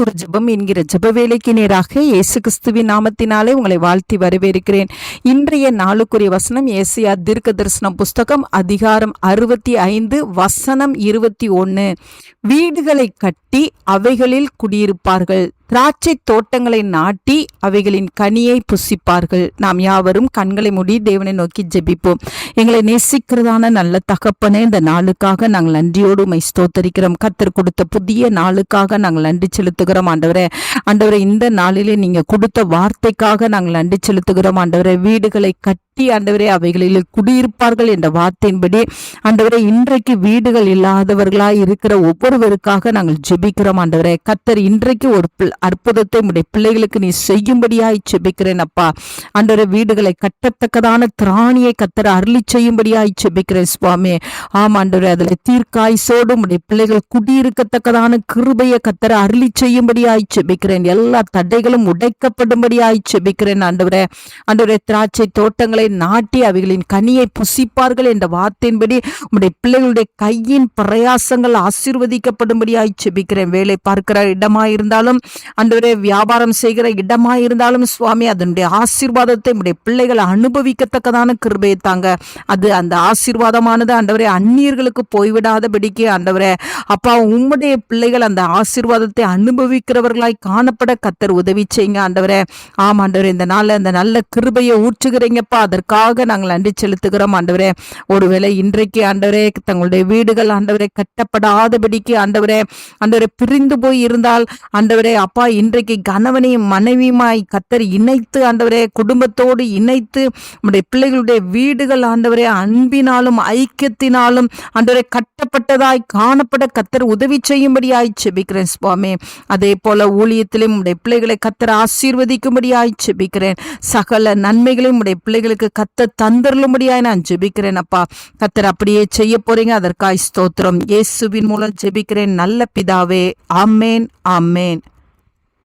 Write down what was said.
ஒரு ஜெபம் என்கிற ஜெப வேலைக்கு நேராக இயேசு கிறிஸ்துவின் நாமத்தினாலே உங்களை வாழ்த்தி வரவேற்கிறேன். இன்றைய நாளுக்குரிய வசனம் ஏசாயா தீர்க்க தரிசனம் புஸ்தகம் அதிகாரம் 65 வசனம் 21. வீடுகளை கட்டி அவைகளில் குடியிருப்பார்கள், திராட்சை தோட்டங்களை நாட்டி அவைகளின் கனியை புசிப்பார்கள். நாம் யாவரும் கண்களை மூடி தேவனை நோக்கி ஜெபிப்போம். எங்களை நேசிக்கிறதான நல்ல தகப்பனே, இந்த நாளுக்காக நாங்கள் நன்றியோடு உம்மை ஸ்தோத்தரிக்கிறோம். கர்த்தர் கொடுத்த புதிய நாளுக்காக நாங்கள் நன்றி செலுத்துகிறோம். ஆண்டவரே, இந்த நாளிலே நீங்க கொடுத்த வார்த்தைக்காக நாங்கள் நன்றி செலுத்துகிறோம். ஆண்டவரே, வீடுகளை கட்டி ஆண்டவரே அவைகளில் குடியிருப்பார்கள் என்ற வார்த்தையின்படி ஆண்டவரே, இன்றைக்கு வீடுகள் இல்லாதவர்களாய் இருக்கிற ஒவ்வொருவருக்காக நாங்கள் ஜெபிக்கிறோம். ஆண்டவரே, கர்த்தர் இன்றைக்கு ஒரு அற்புதத்தை உடைய பிள்ளைகளுக்கு நீ செய்யும்படியாய் ஜெபிக்கிறேன் அப்பா. ஆண்டவரே, வீடுகளை கட்டத்தக்கதான திராணியை கர்த்தர் அருளி செய்யும்படியாய் ஜெபிக்கிறேன் சுவாமி. ஆம் ஆண்டவரே, அதில் தீர்க்காய்சோடு உடைய பிள்ளைகள் குடியிருக்கத்தக்கதான கிருபையை கர்த்தர் அருளி செய்யும்படியாய் ஜெபிக்கிறேன். எல்லா தடைகளும் உடைக்கப்படும்படியாய் ஜெபிக்கிறேன். ஆண்டவரே, திராட்சை தோட்டங்களை நாட்டி அவைகளின் கனியை புசிப்பார்கள் என்ற வார்த்தையின்படி உடைய பிள்ளைகளுடைய கையின் பிரயாசங்கள் ஆசீர்வதிக்கப்படும்படியாய் ஜெபிக்கிறேன். வேலை பார்க்கிற இடமாயிருந்தாலும் ஆண்டவரே, வியாபாரம் செய்கிற இடமாயிருந்தாலும் சுவாமி, அதனுடைய ஆசீர்வாதத்தை உடைய பிள்ளைகள் அனுபவிக்கத்தக்கதான கிருபையை தாங்க. அது அந்த ஆசீர்வாதமானது ஆண்டவரே அந்நியர்களுக்கு போய்விடாதபடிக்கு ஆண்டவரே அப்பா, உம்முடைய பிள்ளைகள் அந்த ஆசீர்வாதத்தை அனுபவிக்கிறவர்களாய் காணப்பட கர்த்தர் உதவி செய்யுங்க ஆண்டவரே. ஆம் ஆண்டவரே, இந்த நாள்ல அந்த நல்ல கிருபையை ஊற்றுகிறீங்கப்பா, அதற்காக நாங்கள் நன்றி செலுத்துகிறோம் ஆண்டவரே. ஒருவேளை இன்றைக்கு ஆண்டவரே தங்களுடைய வீடுகள் ஆண்டவரே கட்டப்படாதபடிக்கு ஆண்டவரே பிரிந்து போய் இருந்தால் ஆண்டவரே அப்பா, இன்றைக்கு கணவனையும் மனைவியுமாய் கர்த்தர் இணைத்து ஆண்டவரே குடும்பத்தோடு இணைத்து நம்முடைய பிள்ளைகளுடைய வீடுகள் ஆண்டவரே அன்பினாலும் ஐக்கியத்தினாலும் ஆண்டவரே கட்டப்பட்டதாய் காணப்பட கர்த்தர் உதவி செய்யும்படியாய் ஜெபிக்கிறேன் சுவாமி. அதே போல ஊழியத்திலும் நம்முடைய பிள்ளைகளை கர்த்தர் ஆசீர்வதிக்கும்படியாய் ஜெபிக்கிறேன். சகல நன்மைகளையும் நம்முடைய பிள்ளைகளுக்கு கர்த்தர் தந்தருளும்படியாய் நான் ஜெபிக்கிறேன் அப்பா. கர்த்தர் அப்படியே செய்ய போறீங்க, அதற்காய் ஸ்தோத்திரம். இயேசுவின் மூலம் ஜெபிக்கிறேன் நல்ல பிதாவே. ஆமேன், ஆமேன்.